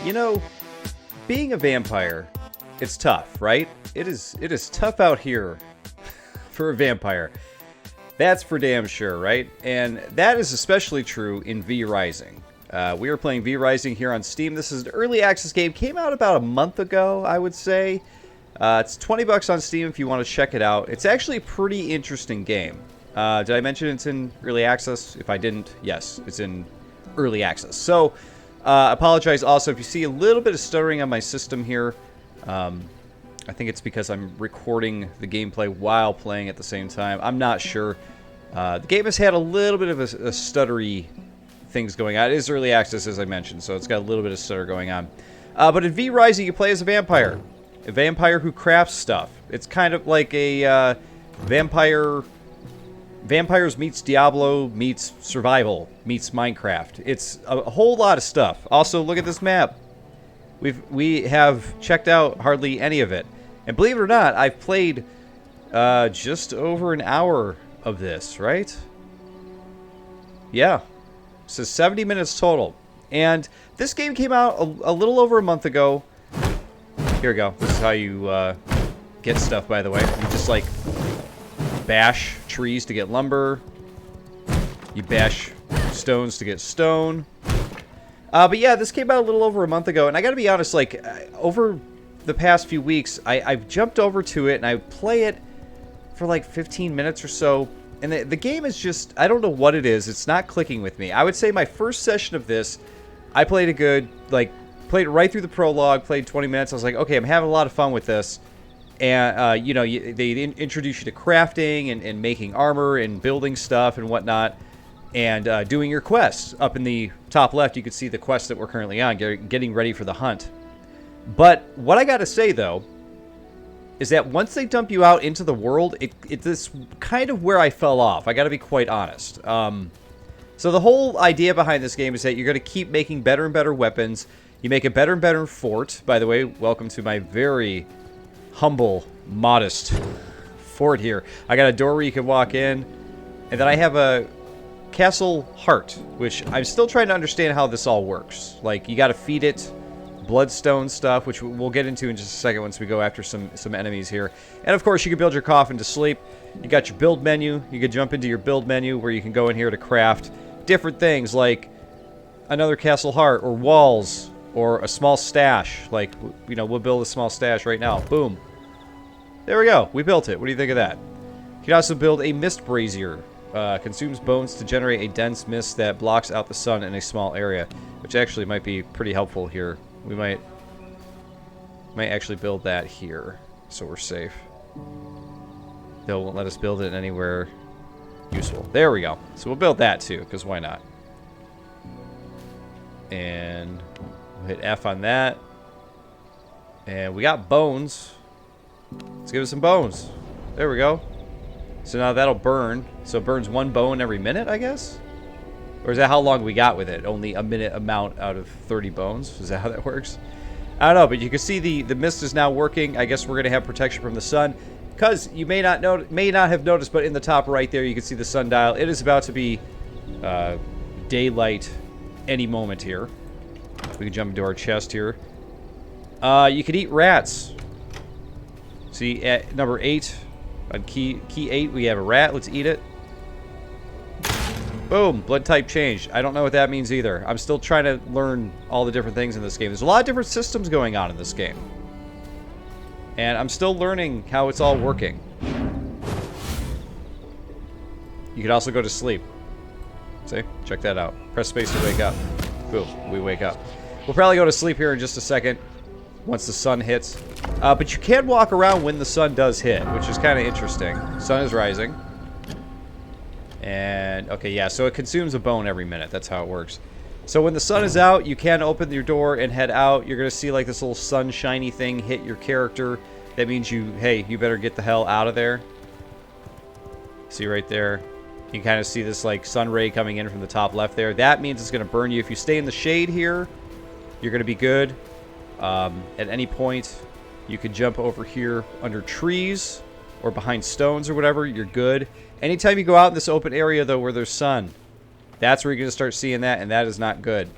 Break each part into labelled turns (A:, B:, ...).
A: You know, being a vampire, it's tough, right? It is tough out here for a vampire. That's for damn sure, right? And that is especially true in V Rising. We are playing V Rising here on Steam. This is an early access game. Came out about a month ago, I would say. It's $20 on Steam if you want to check it out. It's actually a pretty interesting game. Did I mention it's in early access? If I didn't, yes, it's in early access. So, apologize also if you see a little bit of stuttering on my system here. I think it's because I'm recording the gameplay while playing at the same time. I'm not sure. The game has had a little bit of a stuttery things going on. It is early access, as I mentioned, so it's got a little bit of stutter going on. But in V Rising, you play as a vampire. A vampire who crafts stuff. It's kind of like a Vampires meets Diablo meets Survival meets Minecraft. It's a whole lot of stuff. Also, look at this map. We have checked out hardly any of it. And believe it or not, I've played just over an hour of this, right? Yeah. So 70 minutes total. And this game came out a little over a month ago. Here we go. This is how you get stuff, by the way. You just, like, bash trees to get lumber. You bash stones to get stone. But yeah, this came out a little over a month ago. And I gotta be honest, like, over the past few weeks, I've jumped over to it and I play it for like 15 minutes or so. And the game is just, I don't know what it is. It's not clicking with me. I would say my first session of this, I played a good, like, played right through the prologue, played 20 minutes. I was like, okay, I'm having a lot of fun with this. And, you know, they introduce you to crafting and making armor and building stuff and whatnot. And doing your quests. Up in the top left, you can see the quests that we're currently on, getting ready for the hunt. But what I gotta say, though, is that once they dump you out into the world, it's kind of where I fell off. I gotta be quite honest. So the whole idea behind this game is that you're gonna keep making better and better weapons. You make a better and better fort. By the way, welcome to my very humble, modest fort here. I got a door where you can walk in. And then I have a Castle Heart, which I'm still trying to understand how this all works. Like, you gotta feed it bloodstone stuff, which we'll get into in just a second once we go after some enemies here. And of course, you can build your coffin to sleep. You got your build menu. You can jump into your build menu where you can go in here to craft different things like another Castle Heart or walls or a small stash. Like, you know, we'll build a small stash right now. Boom. There we go. We built it. What do you think of that? You can also build a mist brazier. Consumes bones to generate a dense mist that blocks out the sun in a small area, which actually might be pretty helpful here. We might actually build that here, so we're safe. They won't let us build it anywhere useful. There we go. So we'll build that too, because why not? And we'll hit F on that. And we got bones. Let's give it some bones. There we go. So now that'll burn. So it burns 1 bone every minute, I guess? Or is that how long we got with it? Only a minute amount out of 30 bones? Is that how that works? I don't know, but you can see the mist is now working. I guess we're going to have protection from the sun. Because you may not have noticed, but in the top right there, you can see the sundial. It is about to be daylight any moment here. We can jump into our chest here. You can eat rats. See, at number 8... on key 8, we have a rat. Let's eat it. Boom. Blood type changed. I don't know what that means either. I'm still trying to learn all the different things in this game. There's a lot of different systems going on in this game. And I'm still learning how it's all working. You could also go to sleep. See? Check that out. Press space to wake up. Boom. We wake up. We'll probably go to sleep here in just a second. Once the sun hits. But you can walk around when the sun does hit, which is kind of interesting. Sun is rising. And, okay, yeah, so it consumes a bone every minute. That's how it works. So when the sun is out, you can open your door and head out. You're going to see, like, this little sunshiny thing hit your character. That means hey, you better get the hell out of there. See right there? You kind of see this, like, sun ray coming in from the top left there. That means it's going to burn you. If you stay in the shade here, you're going to be good. At any point, you can jump over here under trees or behind stones or whatever. You're good. Anytime you go out in this open area, though, where there's sun, that's where you're going to start seeing that, and that is not good.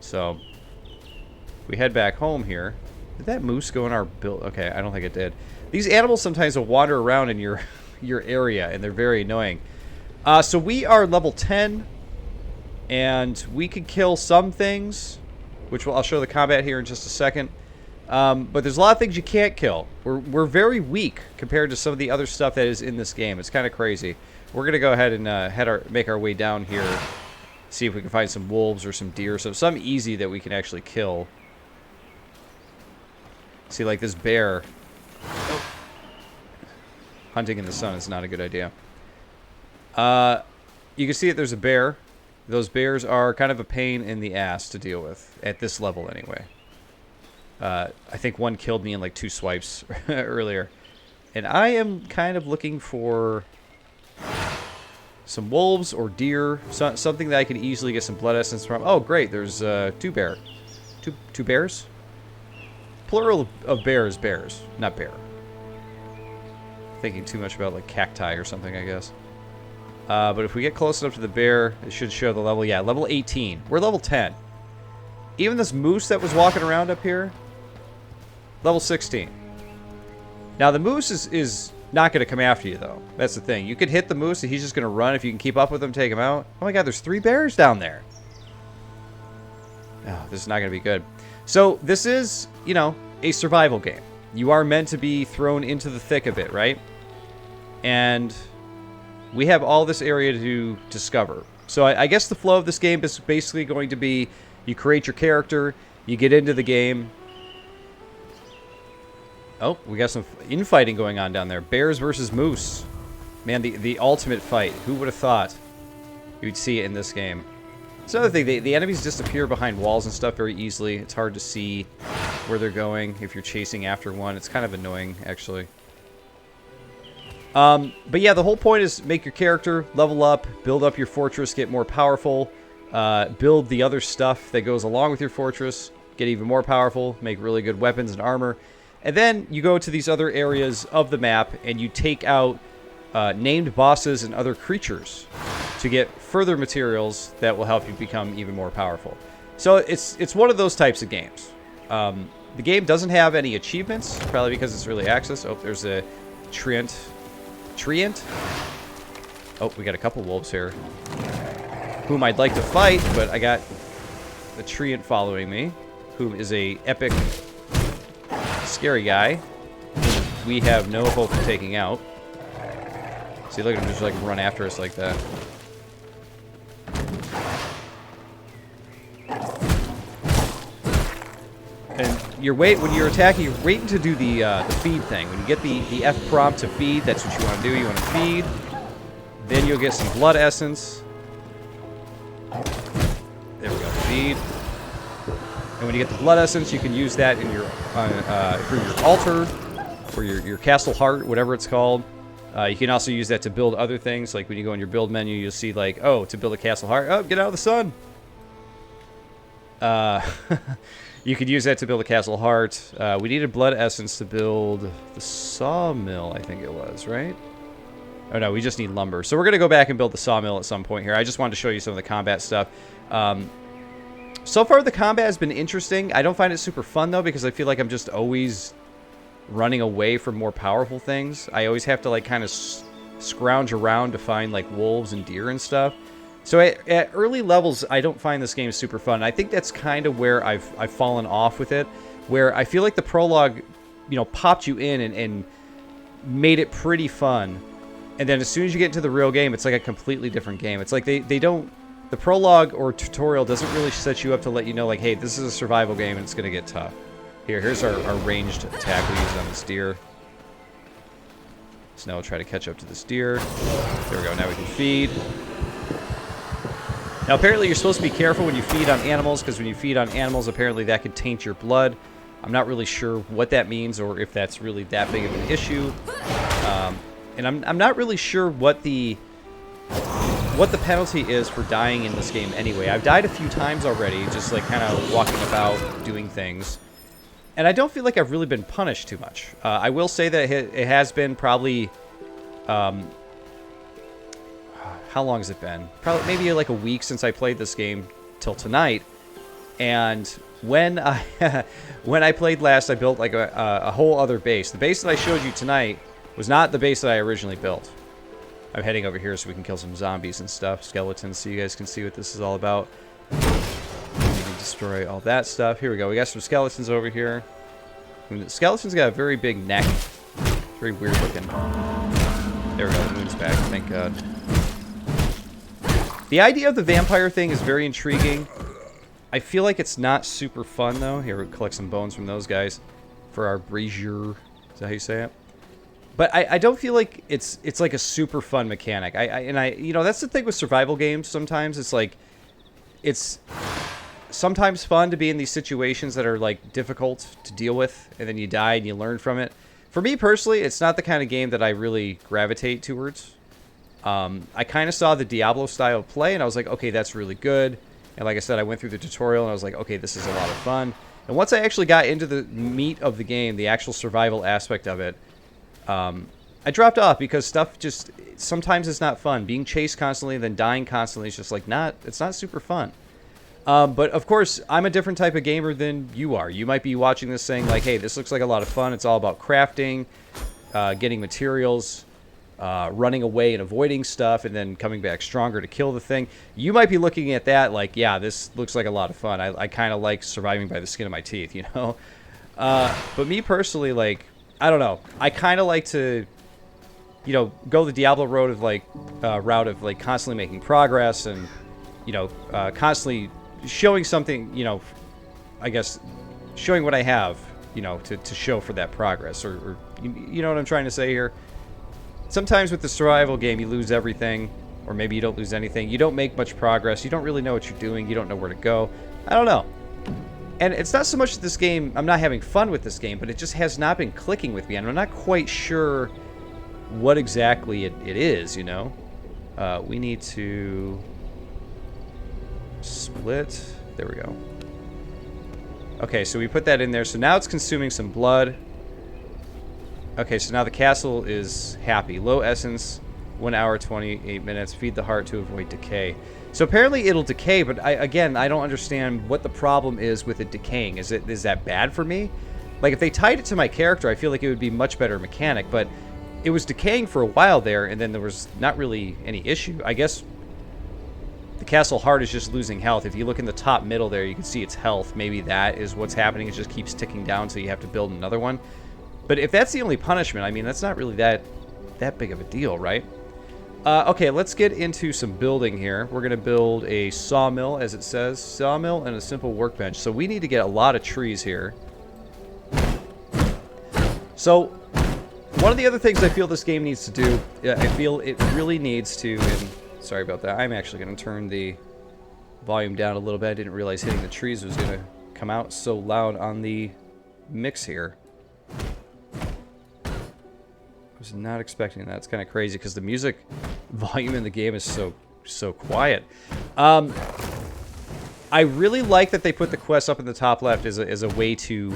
A: So we head back home here. Did that moose go in our build? Okay, I don't think it did. These animals sometimes will wander around in your your area, and they're very annoying. So we are level 10, and we can kill some things, which I'll show the combat here in just a second. But there's a lot of things you can't kill. We're very weak compared to some of the other stuff that is in this game. It's kind of crazy. We're gonna go ahead and make our way down here, see if we can find some wolves or some deer, so some easy that we can actually kill. See, like this bear. Oh. Hunting in the sun is not a good idea. You can see that there's a bear. Those bears are kind of a pain in the ass to deal with, at this level anyway. I think one killed me in like 2 swipes earlier. And I am kind of looking for some wolves or deer, something that I could easily get some blood essence from. Oh, great, there's 2 bears. Two bears? Plural of bears, not bear. Thinking too much about like cacti or something, I guess. But if we get close enough to the bear, it should show the level. Yeah, level 18. We're level 10. Even this moose that was walking around up here, level 16. Now the moose is not going to come after you though. That's the thing. You could hit the moose and he's just going to run. If you can keep up with him, take him out. Oh my god, there's 3 bears down there. Oh, this is not going to be good. So this is, you know, a survival game. You are meant to be thrown into the thick of it, right? And we have all this area to discover. So I guess the flow of this game is basically going to be, you create your character, you get into the game. Oh, we got some infighting going on down there. Bears versus moose. Man, the ultimate fight. Who would have thought you'd see it in this game? It's another thing, the enemies disappear behind walls and stuff very easily. It's hard to see where they're going if you're chasing after one. It's kind of annoying, actually. But yeah, the whole point is make your character, level up, build up your fortress, get more powerful, build the other stuff that goes along with your fortress, get even more powerful, make really good weapons and armor. And then you go to these other areas of the map and you take out named bosses and other creatures to get further materials that will help you become even more powerful. So it's one of those types of games. The game doesn't have any achievements, probably because it's early access. Oh, there's a treant. Oh, we got a couple wolves here, whom I'd like to fight, but I got the treant following me, who is a epic, scary guy. We have no hope of taking out. See, look at him just like run after us like that. And when you're attacking, you're waiting to do the feed thing. When you get the F prompt to feed, that's what you want to do. You want to feed. Then you'll get some blood essence. There we go, feed. And when you get the blood essence, you can use that in your for your altar, or your castle heart, whatever it's called. You can also use that to build other things. Like when you go in your build menu, you'll see like, oh, to build a castle heart, oh, get out of the sun. You could use that to build a castle heart. We needed blood essence to build the sawmill, I think it was, right? Oh no, we just need lumber. So we're going to go back and build the sawmill at some point here. I just wanted to show you some of the combat stuff. So far the combat has been interesting. I don't find it super fun though, because I feel like I'm just always running away from more powerful things. I always have to like kind of scrounge around to find like wolves and deer and stuff. So at early levels, I don't find this game super fun. I think that's kind of where I've fallen off with it, where I feel like the prologue, you know, popped you in and made it pretty fun. And then as soon as you get into the real game, it's like a completely different game. It's like they don't, the prologue or tutorial doesn't really set you up to let you know like, hey, this is a survival game and it's going to get tough. Here's our ranged attack we use on this deer. So now we'll try to catch up to this deer. There we go, now we can feed. Now, apparently you're supposed to be careful when you feed on animals, because when you feed on animals, apparently that could taint your blood. I'm not really sure what that means, or if that's really that big of an issue. And I'm not really sure what the penalty is for dying in this game anyway. I've died a few times already, just like kind of walking about, doing things. And I don't feel like I've really been punished too much. I will say that it has been probably... how long has it been? Probably maybe like a week since I played this game till tonight. And when I when I played last, I built like a whole other base. The base that I showed you tonight was not the base that I originally built. I'm heading over here so we can kill some zombies and stuff, skeletons, so you guys can see what this is all about. We can destroy all that stuff. Here we go. We got some skeletons over here. And the skeleton's got a very big neck. Very weird looking. There we go. The moon's back. Thank God. The idea of the vampire thing is very intriguing. I feel like it's not super fun, though. Here, we'll collect some bones from those guys for our brazier. Is that how you say it? But I don't feel like it's like a super fun mechanic. You know, that's the thing with survival games sometimes. It's like, it's sometimes fun to be in these situations that are, like, difficult to deal with, and then you die and you learn from it. For me, personally, it's not the kind of game that I really gravitate towards. I kind of saw the Diablo style of play, and I was like, okay, that's really good. And like I said, I went through the tutorial, and I was like, okay, this is a lot of fun. And once I actually got into the meat of the game, the actual survival aspect of it, I dropped off because stuff just, sometimes it's not fun. Being chased constantly, then dying constantly is just like it's not super fun. But of course, I'm a different type of gamer than you are. You might be watching this saying like, hey, this looks like a lot of fun. It's all about crafting, getting materials, running away and avoiding stuff, and then coming back stronger to kill the thing. You might be looking at that like, yeah, this looks like a lot of fun. I kind of like surviving by the skin of my teeth, you know? But me personally, like, I don't know. I kind of like to, you know, go the Diablo route of like constantly making progress and, you know, constantly showing something, you know, I guess showing what I have, you know, to show for that progress, or you know what I'm trying to say here. Sometimes with the survival game, you lose everything, or maybe you don't lose anything. You don't make much progress. You don't really know what you're doing. You don't know where to go. I don't know. And it's not so much that this game, I'm not having fun with this game, but it just has not been clicking with me. And I'm not quite sure what exactly it is, you know? We need to split. There we go. Okay, so we put that in there. So now it's consuming some blood. Okay, so now the castle is happy. Low essence, 1 hour, 28 minutes. Feed the heart to avoid decay. So apparently it'll decay, but again, I don't understand what the problem is with it decaying. Is that bad for me? Like, if they tied it to my character, I feel like it would be much better mechanic, but it was decaying for a while there, and then there was not really any issue. I guess the castle heart is just losing health. If you look in the top middle there, you can see its health. Maybe that is what's happening. It just keeps ticking down, so you have to build another one. But if that's the only punishment, I mean, that's not really that big of a deal, right? Okay, let's get into some building here. We're going to build a sawmill, as it says. Sawmill and a simple workbench. So we need to get a lot of trees here. So one of the other things I feel this game needs to do, I feel it really needs to, and sorry about that, I'm actually going to turn the volume down a little bit. I didn't realize hitting the trees was going to come out so loud on the mix here. I was not expecting that. It's kind of crazy because the music volume in the game is so quiet. I really like that they put the quest up in the top left as a way to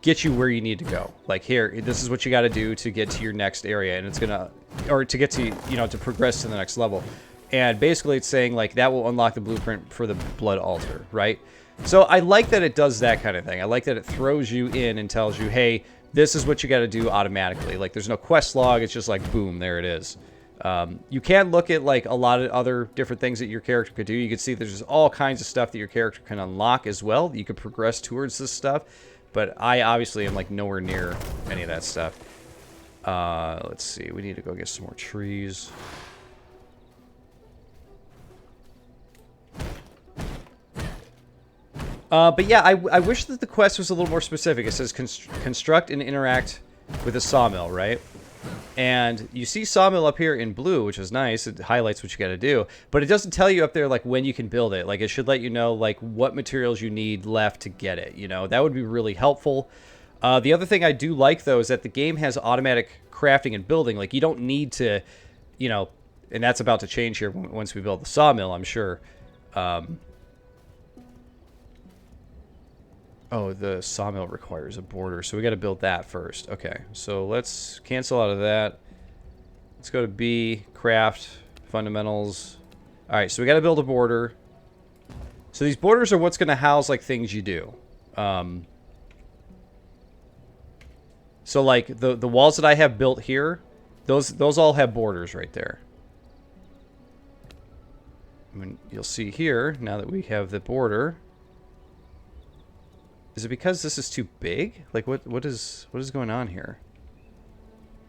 A: get you where you need to go. Like, here, this is what you got to do to get to your next area, and it's gonna, or to get to, you know, to progress to the next level. And basically, it's saying like that will unlock the blueprint for the blood altar, right? So I like that it does that kind of thing. I like that it throws you in and tells you, hey, this is what you got to do automatically. Like, there's no quest log. It's just like, boom, there it is. You can look at, like, a lot of other different things that your character could do. You can see there's just all kinds of stuff that your character can unlock as well. You could progress towards this stuff. But I obviously am, like, nowhere near any of that stuff. Let's see. We need to go get some more trees. But yeah, I wish that the quest was a little more specific. It says construct and interact with a sawmill, right? And you see sawmill up here in blue, which is nice. It highlights what you got to do. But it doesn't tell you up there, like, when you can build it. Like, it should let you know, like, what materials you need left to get it, you know? That would be really helpful. The other thing I do like, though, is that the game has automatic crafting and building. Like, you don't need to, you know, and that's about to change here once we build the sawmill, I'm sure. Oh, the sawmill requires a border, so we got to build that first. Okay, so let's cancel out of that. Let's go to B, craft, fundamentals. All right, so we got to build a border. So these borders are what's going to house like things you do. So like the walls that I have built here, those all have borders right there. I mean, you'll see here now that we have the border. Is it because this is too big? Like what is going on here?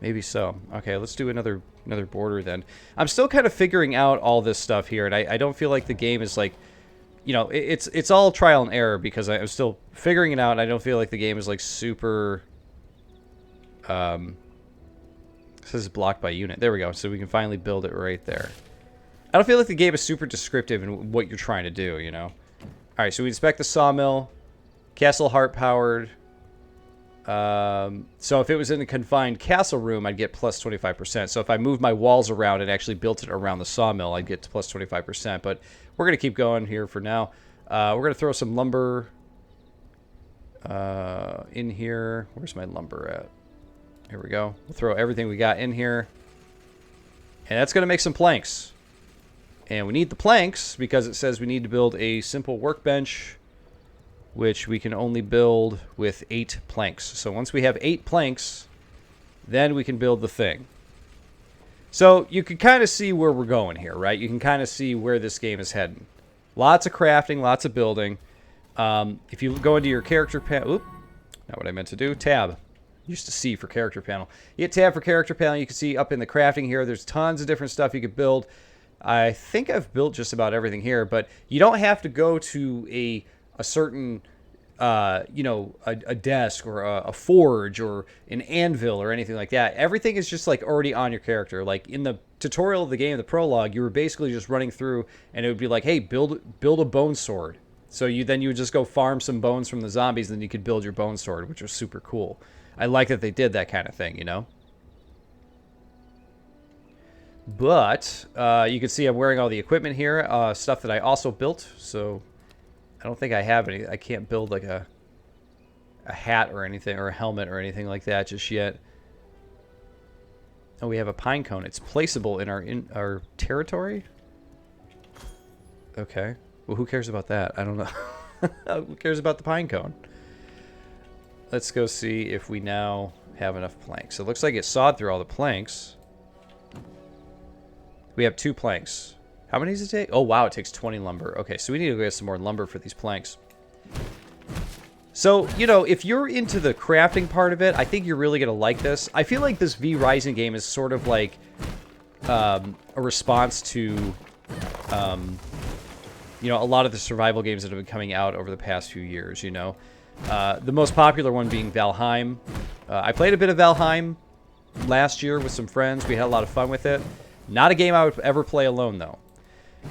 A: Maybe so. Okay, let's do another border then. I'm still kind of figuring out all this stuff here, and I don't feel like the game is like, you know, it's all trial and error because I'm still figuring it out, and I don't feel like the game is like super. This is blocked by unit. There we go. So we can finally build it right there. I don't feel like the game is super descriptive in what you're trying to do, you know. All right, so we inspect the sawmill. Castle heart powered. So if it was in a confined castle room, I'd get plus 25%. So if I moved my walls around and actually built it around the sawmill, I'd get to plus 25%. But we're going to keep going here for now. We're going to throw some lumber in here. Where's my lumber at? Here we go. We'll throw everything we got in here. And that's going to make some planks. And we need the planks because it says we need to build a simple workbench, which we can only build with 8 planks. So once we have 8 planks, then we can build the thing. So you can kind of see where we're going here, right? You can kind of see where this game is heading. Lots of crafting, lots of building. If you go into your character panel, oop, not what I meant to do, tab. Used to C for character panel. You hit tab for character panel, you can see up in the crafting here, there's tons of different stuff you could build. I think I've built just about everything here, but you don't have to go to a certain, you know, a desk or a forge or an anvil or anything like that. Everything is just like already on your character. Like in the tutorial of the game, the prologue, you were basically just running through and it would be like, hey, build a bone sword. So you would just go farm some bones from the zombies and then you could build your bone sword, which was super cool. I like that they did that kind of thing, you know? But you can see I'm wearing all the equipment here, stuff that I also built. So I don't think I have any. I can't build like a hat or anything, or a helmet or anything like that just yet. Oh, we have a pine cone. It's placeable in our territory. Okay. Well, who cares about that? I don't know. Who cares about the pine cone? Let's go see if we now have enough planks. It looks like it sawed through all the planks. We have 2 planks. How many does it take? Oh, wow, it takes 20 lumber. Okay, so we need to go get some more lumber for these planks. So, you know, if you're into the crafting part of it, I think you're really going to like this. I feel like this V Rising game is sort of like a response to, you know, a lot of the survival games that have been coming out over the past few years, you know. The most popular one being Valheim. I played a bit of Valheim last year with some friends. We had a lot of fun with it. Not a game I would ever play alone, though.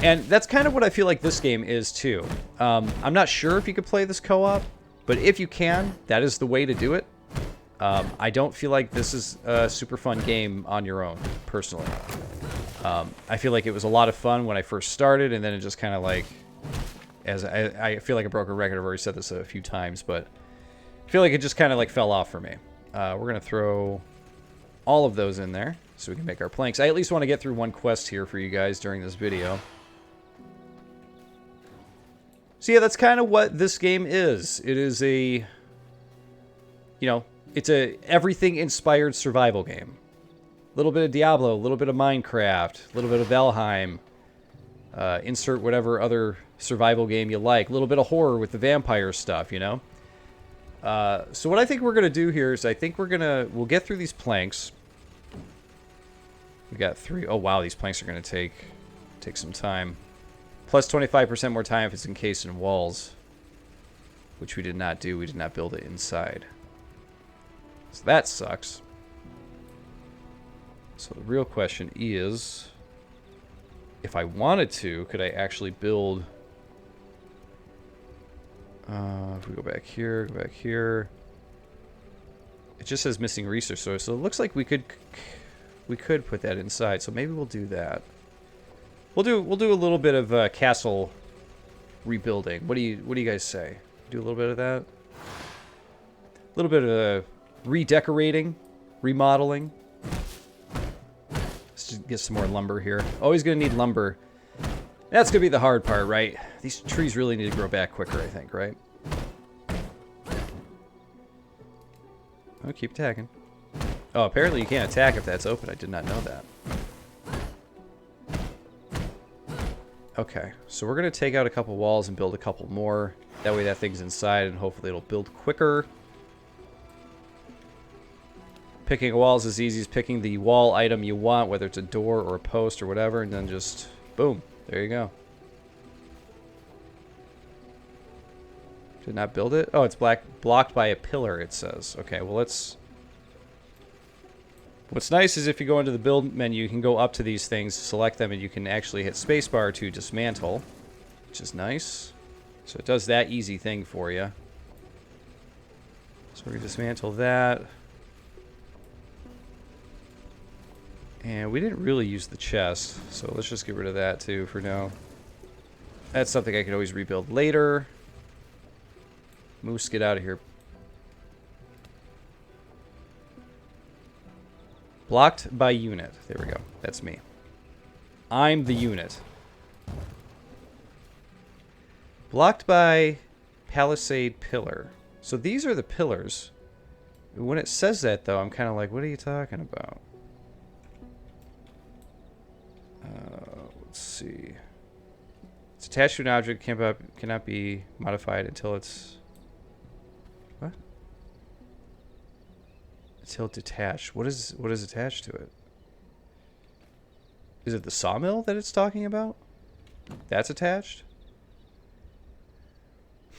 A: And that's kind of what I feel like this game is, too. I'm not sure if you could play this co-op, but if you can, that is the way to do it. I don't feel like this is a super fun game on your own, personally. I feel like it was a lot of fun when I first started, and then it just kind of like... As I feel like I broke a record. I've already said this a few times, but I feel like it just kind of like fell off for me. We're going to throw all of those in there so we can make our planks. I at least want to get through one quest here for you guys during this video. So yeah, that's kind of what this game is. It is a, you know, it's a everything-inspired survival game. A little bit of Diablo, a little bit of Minecraft, a little bit of Valheim. Insert whatever other survival game you like. A little bit of horror with the vampire stuff, you know? So what I think we're going to do here is I think we'll get through these planks. We got 3. Oh, wow, these planks are going to take some time. Plus 25% more time if it's encased in walls. Which we did not do. We did not build it inside. So that sucks. So the real question is... If I wanted to, could I actually build... if we go back here, it just says missing resource source, so it looks like we could put that inside. So maybe we'll do that. We'll do a little bit of castle rebuilding. What do you guys say? Do a little bit of that. A little bit of redecorating, remodeling. Let's just get some more lumber here. Always gonna need lumber. That's gonna be the hard part, right? These trees really need to grow back quicker, I think, right? Oh, keep attacking. Oh, apparently you can't attack if that's open. I did not know that. Okay, so we're going to take out a couple walls and build a couple more. That way that thing's inside and hopefully it'll build quicker. Picking walls is easy as picking the wall item you want, whether it's a door or a post or whatever, and then just, boom, there you go. Did not build it? Oh, it's blocked by a pillar, it says. Okay, well, let's... What's nice is if you go into the build menu, you can go up to these things, select them, and you can actually hit spacebar to dismantle, which is nice. So it does that easy thing for you. So we're going to dismantle that. And we didn't really use the chest, so let's just get rid of that too for now. That's something I could always rebuild later. Moose, get out of here. Blocked by unit. There we go. That's me. I'm the unit. Blocked by palisade pillar. So these are the pillars. When it says that, though, I'm kind of like, what are you talking about? Let's see. It's attached to an object, cannot be modified until it's... What? Until detached. What is attached to it? Is it the sawmill that it's talking about? That's attached?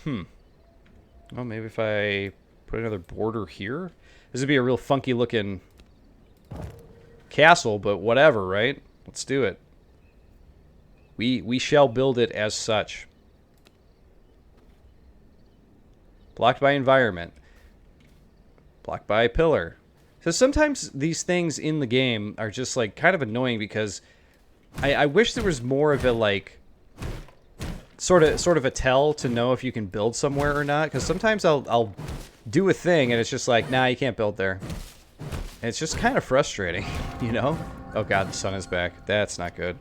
A: Well, maybe if I put another border here? This would be a real funky looking castle, but whatever, right? Let's do it. We shall build it as such. Blocked by environment. Blocked by a pillar. So sometimes these things in the game are just like kind of annoying because I wish there was more of a like sort of a tell to know if you can build somewhere or not. Because sometimes I'll do a thing and it's just like, nah, you can't build there. And it's just kind of frustrating, you know? Oh god, the sun is back. That's not good.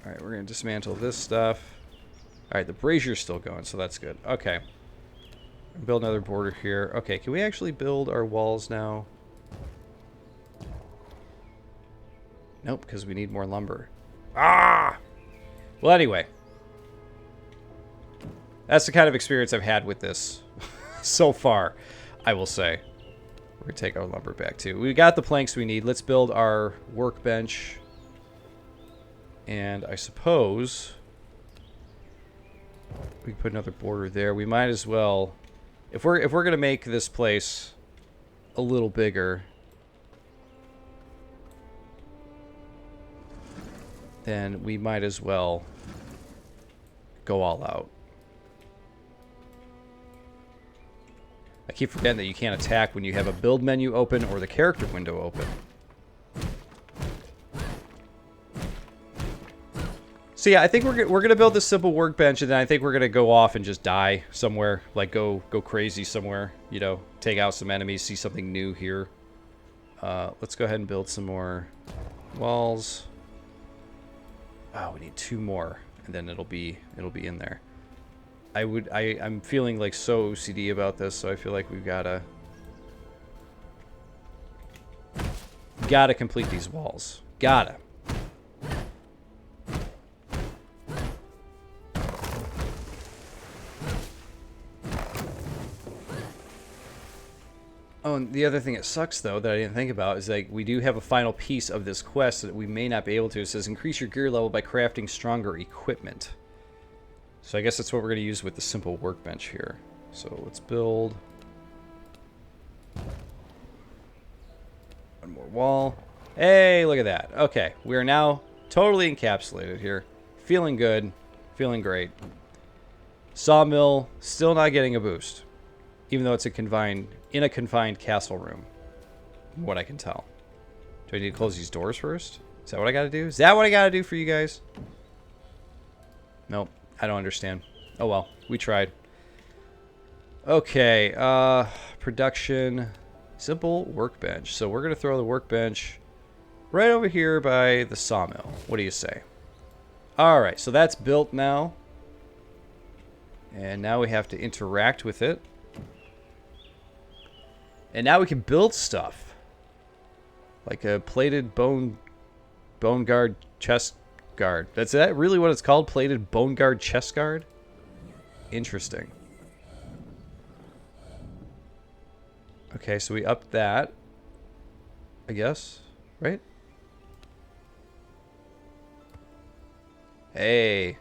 A: Alright, we're going to dismantle this stuff. Alright, the brazier's still going, so that's good. Okay. Build another border here. Okay, can we actually build our walls now? Nope, because we need more lumber. Ah! Well, anyway. That's the kind of experience I've had with this so far, I will say. We're going to take our lumber back, too. We got the planks we need. Let's build our workbench. And I suppose we can put another border there. We might as well... If we're going to make this place a little bigger, then we might as well go all out. I keep forgetting that you can't attack when you have a build menu open or the character window open. So yeah, I think we're gonna build this simple workbench, and then I think we're gonna go off and just die somewhere, like go crazy somewhere. You know, take out some enemies, see something new here. Let's go ahead and build some more walls. Oh, we need 2 more, and then it'll be in there. I'm feeling like so OCD about this, so I feel like we've gotta complete these walls. Gotta. Oh, and the other thing that sucks, though, that I didn't think about is, like, we do have a final piece of this quest that we may not be able to. It says, increase your gear level by crafting stronger equipment. So I guess that's what we're going to use with the simple workbench here. So let's build one more wall. Hey, look at that. Okay, we are now totally encapsulated here. Feeling good. Feeling great. Sawmill, still not getting a boost. Even though it's in a confined castle room, from what I can tell. Do I need to close these doors first? Is that what I gotta do? Is that what I gotta do for you guys? Nope, I don't understand. Oh well, we tried. Okay, production, simple workbench. So we're gonna throw the workbench right over here by the sawmill. What do you say? Alright, so that's built now. And now we have to interact with it. And now we can build stuff. Like a plated bone guard chest guard. That's that really what it's called? Plated bone guard chest guard? Interesting. Okay, so we upped that. I guess. Right? Hey.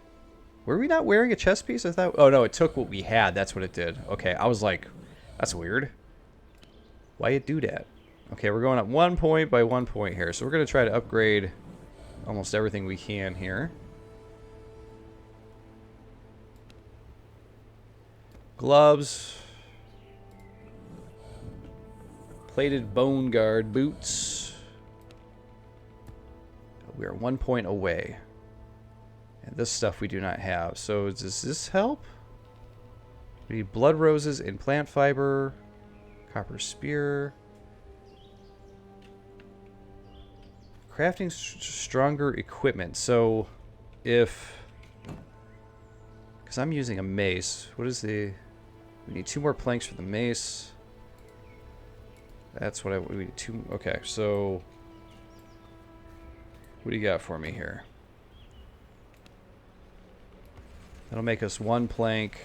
A: Were we not wearing a chest piece? I thought... Oh, no, it took what we had. That's what it did. Okay, I was like, that's weird. Why you do that? Okay, we're going up 1 point by 1 point here. So we're going to try to upgrade almost everything we can here. Gloves. Plated bone guard boots. We are 1 point away. And this stuff we do not have. So does this help? We need blood roses and plant fiber. Copper spear. Crafting stronger equipment. So if... Because I'm using a mace. What is the... We need 2 more planks for the mace. That's what we need 2... Okay, so... What do you got for me here? That'll make us 1 plank.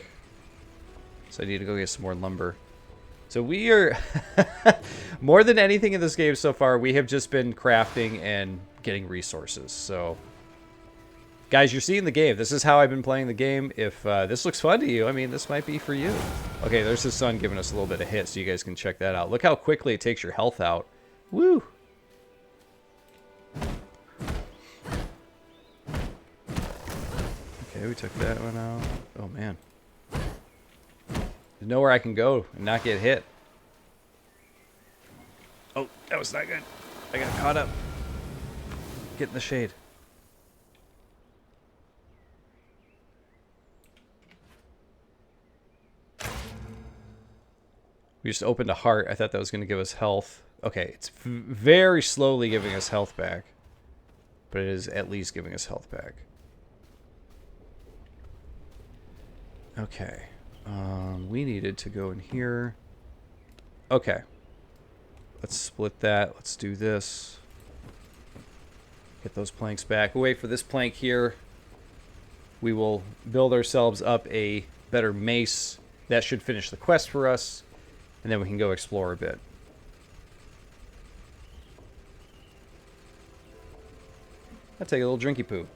A: So I need to go get some more lumber. So we are... more than anything in this game so far, we have just been crafting and getting resources. So... Guys, you're seeing the game. This is how I've been playing the game. If this looks fun to you, I mean, this might be for you. Okay, there's the sun giving us a little bit of hit, so you guys can check that out. Look how quickly it takes your health out. Woo! Okay, we took that one out. Oh, man. There's nowhere I can go and not get hit. Oh, that was not good. I got caught up. Get in the shade. We just opened a heart. I thought that was going to give us health. Okay, it's very slowly giving us health back. But it is at least giving us health back. Okay. We needed to go in here. Okay. Let's split that. Let's do this. Get those planks back. We'll wait for this plank here. We will build ourselves up a better mace. That should finish the quest for us. And then we can go explore a bit. I'll take a little drinky poo.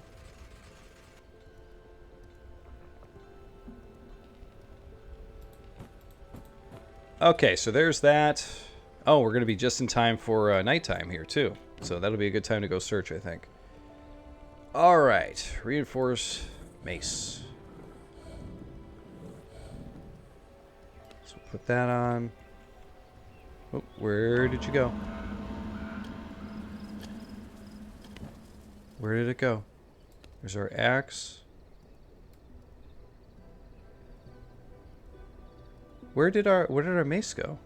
A: Okay, so there's that. Oh, we're going to be just in time for nighttime here, too. So that'll be a good time to go search, I think. Alright, reinforce mace. So put that on. Oh, where did you go? Where did it go? There's our axe. Where did our mace go?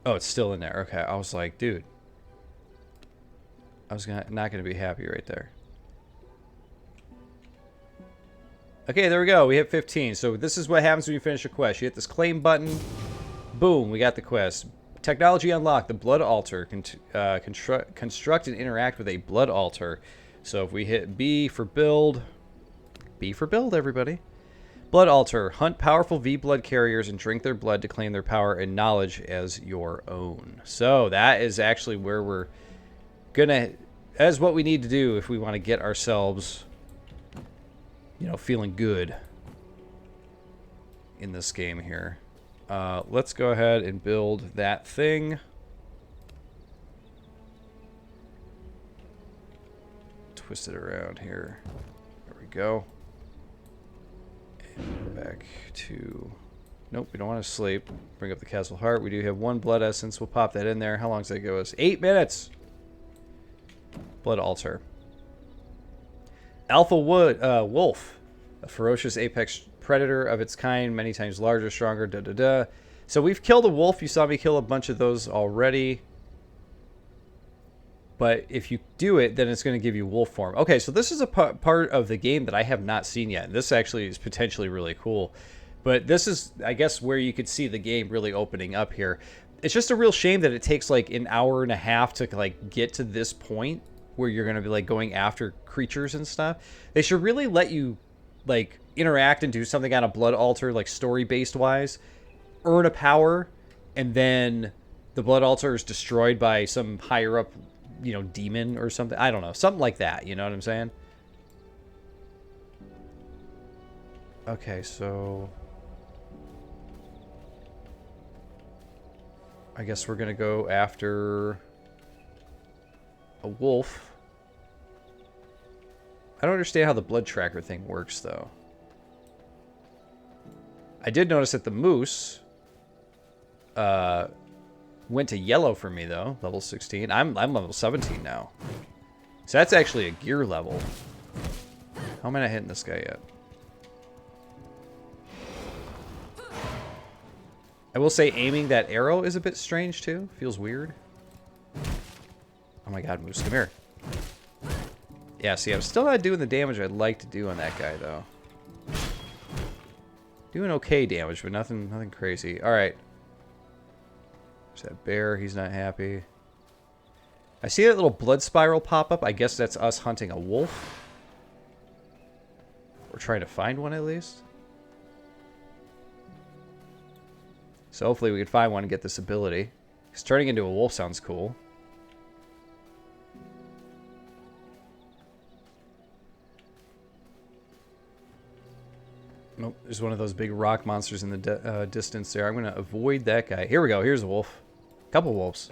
A: Oh, it's still in there. Okay, I was like, dude. I was not gonna be happy right there. Okay, there we go. We hit 15. So this is what happens when you finish a quest. You hit this claim button. Boom, we got the quest. Technology unlocked. The blood altar. Construct and interact with a blood altar. So if we hit B for build. B for build, everybody. Blood altar. Hunt powerful V blood carriers and drink their blood to claim their power and knowledge as your own. So that is actually where we're gonna... That is what we need to do if we want to get ourselves, you know, feeling good in this game here. Let's go ahead and build that thing. Twist it around here. There we go. And back to... Nope, we don't want to sleep. Bring up the castle heart. We do have 1 blood essence. We'll pop that in there. How long does that give us? 8 minutes! Blood altar. Alpha wolf. A ferocious apex predator of its kind, many times larger, stronger, da-da-da. So we've killed a wolf. You saw me kill a bunch of those already. But if you do it, then it's going to give you wolf form. Okay, so this is a part of the game that I have not seen yet. This actually is potentially really cool. But this is, I guess, where you could see the game really opening up here. It's just a real shame that it takes like an hour and a half to like get to this point where you're going to be like going after creatures and stuff. They should really let you like interact and do something on a blood altar, like story-based wise, earn a power, and then the blood altar is destroyed by some higher up, you know, demon or something. I don't know. Something like that. You know what I'm saying? Okay, so I guess we're going to go after a wolf. I don't understand how the blood tracker thing works, though. I did notice that the moose went to yellow for me, though. Level 16. I'm level 17 now. So that's actually a gear level. How am I not hitting this guy yet? I will say aiming that arrow is a bit strange, too. Feels weird. Oh my god, moose, come here. Yeah, see, I'm still not doing the damage I'd like to do on that guy, though. Doing okay damage, but nothing crazy. Alright. There's that bear. He's not happy. I see that little blood spiral pop up. I guess that's us hunting a wolf. We're trying to find one, at least. So hopefully we can find one and get this ability. Because turning into a wolf sounds cool. Nope, there's one of those big rock monsters in the distance there. I'm going to avoid that guy. Here we go. Here's a wolf. Couple wolves.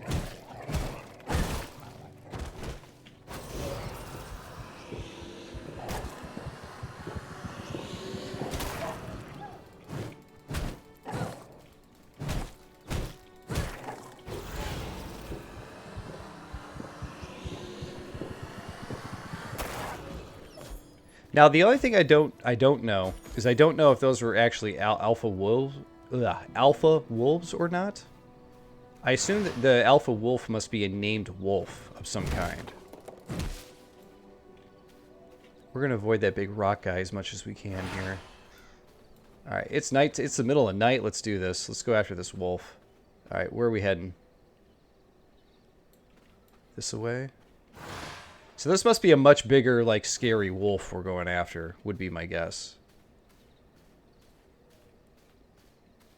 A: Now the only thing I don't know is I don't know if those were actually alpha wolves or not. I assume that the alpha wolf must be a named wolf of some kind. We're gonna avoid that big rock guy as much as we can here. All right, it's night. It's the middle of night. Let's do this. Let's go after this wolf. All right, where are we heading? This way. So this must be a much bigger, like, scary wolf we're going after, would be my guess.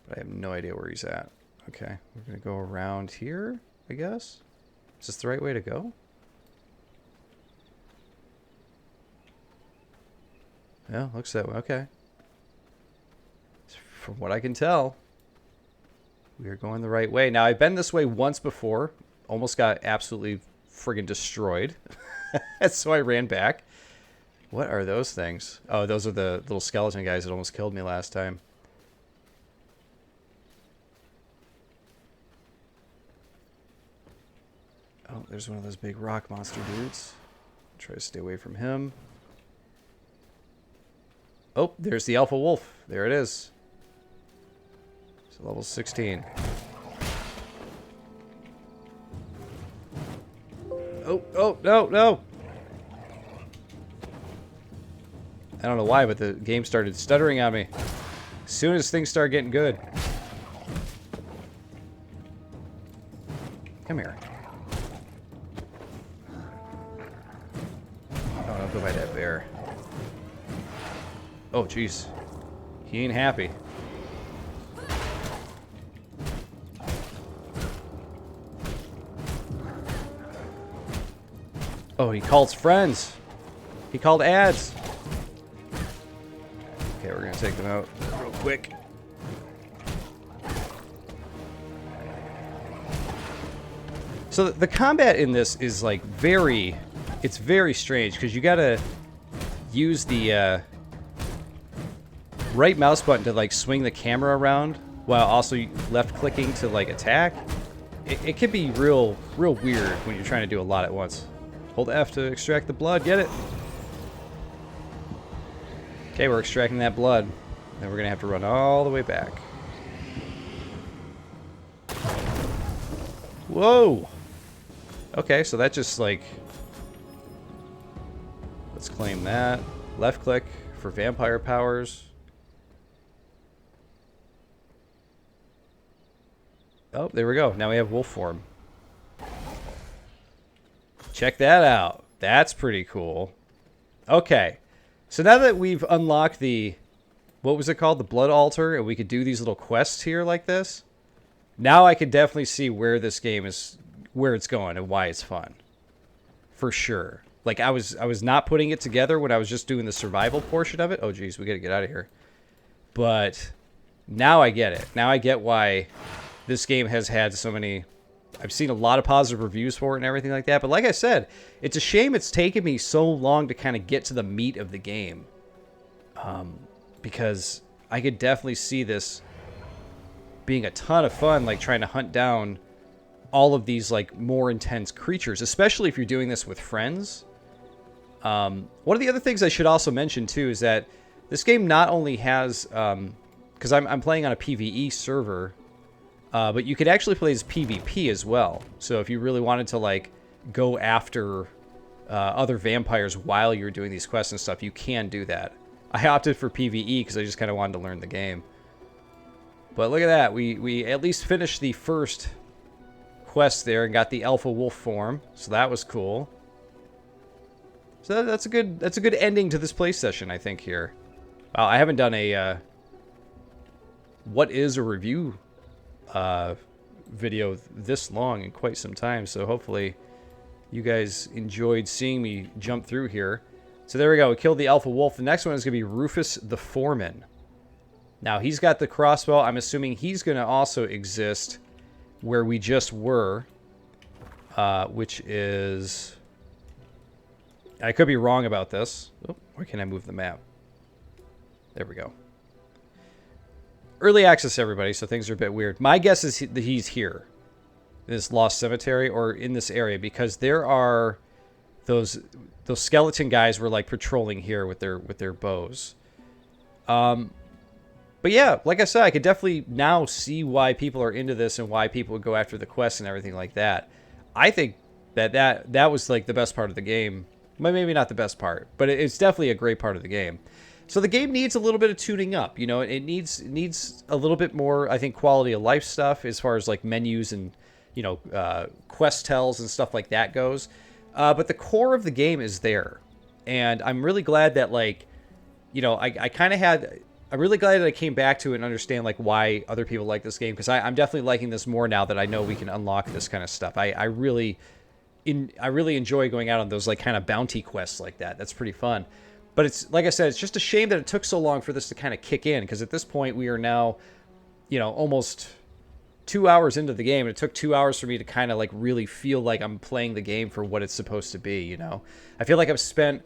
A: But I have no idea where he's at. Okay, we're going to go around here, I guess. Is this the right way to go? Yeah, looks that way. Okay. From what I can tell, we are going the right way. Now, I've been this way once before. Almost got absolutely friggin' destroyed. So I ran back. What are those things? Oh, those are the little skeleton guys that almost killed me last time. Oh, there's one of those big rock monster dudes. Try to stay away from him. Oh, there's the alpha wolf. There it is. It's level 16. Oh, no. I don't know why, but the game started stuttering on me. As soon as things start getting good. Come here. Oh, don't go by that bear. Oh, jeez. He ain't happy. Oh, he calls friends. He called ads. Okay, we're gonna take them out real quick. So the combat in this is like it's very strange because you gotta use the right mouse button to like swing the camera around while also left clicking to like attack. It can be real weird when you're trying to do a lot at once. Hold F to extract the blood. Get it? Okay, we're extracting that blood. Then we're going to have to run all the way back. Whoa! Okay, so that just, like... Let's claim that. Left click for vampire powers. Oh, there we go. Now we have wolf form. Check that out. That's pretty cool. Okay. So now that we've unlocked the... What was it called? The blood altar, and we could do these little quests here like this. Now I can definitely see where this game is... Where it's going and why it's fun. For sure. Like, I was not putting it together when I was just doing the survival portion of it. Oh, geez. We gotta get out of here. But... Now I get it. Now I get why this game has had so many... I've seen a lot of positive reviews for it and everything like that. But like I said, it's a shame it's taken me so long to kind of get to the meat of the game. Because I could definitely see this being a ton of fun, like trying to hunt down all of these like more intense creatures, especially if you're doing this with friends. One of the other things I should also mention too is that this game not only has... because I'm playing on a PvE server... but you could actually play as PvP as well. So if you really wanted to, like, go after other vampires while you're doing these quests and stuff, you can do that. I opted for PvE because I just kind of wanted to learn the game. But look at that. We at least finished the first quest there and got the alpha wolf form. So that was cool. So that's a good ending to this play session, I think, here. I haven't done a... what is a review... video this long in quite some time, so hopefully you guys enjoyed seeing me jump through here. So there we go, we killed the alpha wolf. The next one is going to be Rufus the Foreman. Now he's got the crossbow. I'm assuming he's going to also exist where we just were, which is... I could be wrong about this. Oh, where can I move the map? There we go. Early access, everybody, so things are a bit weird. My guess is that he's here, in this lost cemetery, or in this area, because there are those skeleton guys were like patrolling here with their bows. But yeah, like I said, I could definitely now see why people are into this and why people would go after the quests and everything like that. I think that was like the best part of the game. Well, maybe not the best part, but it's definitely a great part of the game. So the game needs a little bit of tuning up, you know. It needs a little bit more, I think, quality of life stuff as far as like menus and, you know, quest tells and stuff like that goes. But the core of the game is there, and I'm really glad that, like, you know, I'm really glad that I came back to it and understand like why other people like this game, because I'm definitely liking this more now that I know we can unlock this kind of stuff. I really enjoy going out on those like kind of bounty quests like that. That's pretty fun. But it's, like I said, it's just a shame that it took so long for this to kind of kick in, because at this point we are now, you know, almost 2 hours into the game, and it took 2 hours for me to kind of like really feel like I'm playing the game for what it's supposed to be, you know. I feel like I've spent,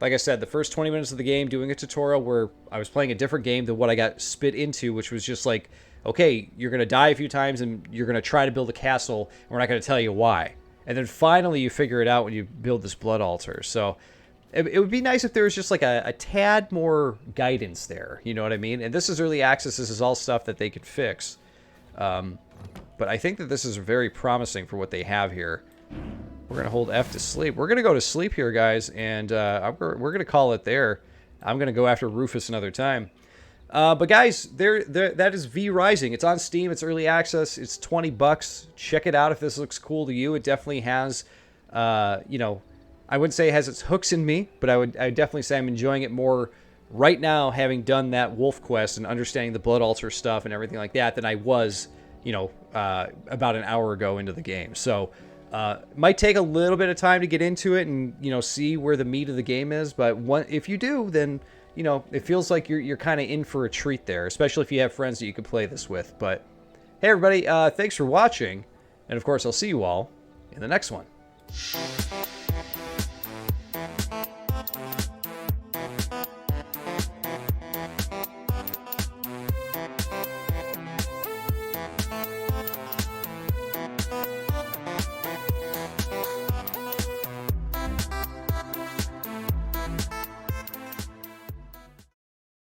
A: like I said, the first 20 minutes of the game doing a tutorial where I was playing a different game than what I got spit into, which was just like, okay, you're going to die a few times and you're going to try to build a castle, and we're not going to tell you why. And then finally you figure it out when you build this blood altar. So it would be nice if there was just like a tad more guidance there, you know what I mean? And this is early access, this is all stuff that they could fix. But I think that this is very promising for what they have here. We're going to hold F to sleep. We're going to go to sleep here, guys, and we're going to call it there. I'm going to go after Rufus another time. But guys, that is V Rising. It's on Steam. It's early access. It's $20. Check it out if this looks cool to you. It definitely has, you know, I wouldn't say it has its hooks in me, but I would definitely say I'm enjoying it more right now, having done that wolf quest and understanding the blood altar stuff and everything like that, than I was, you know, about an hour ago into the game. So might take a little bit of time to get into it and, you know, see where the meat of the game is. But if you do, then, you know, it feels like you're kind of in for a treat there, especially if you have friends that you can play this with. But hey, everybody, thanks for watching. And of course, I'll see you all in the next one.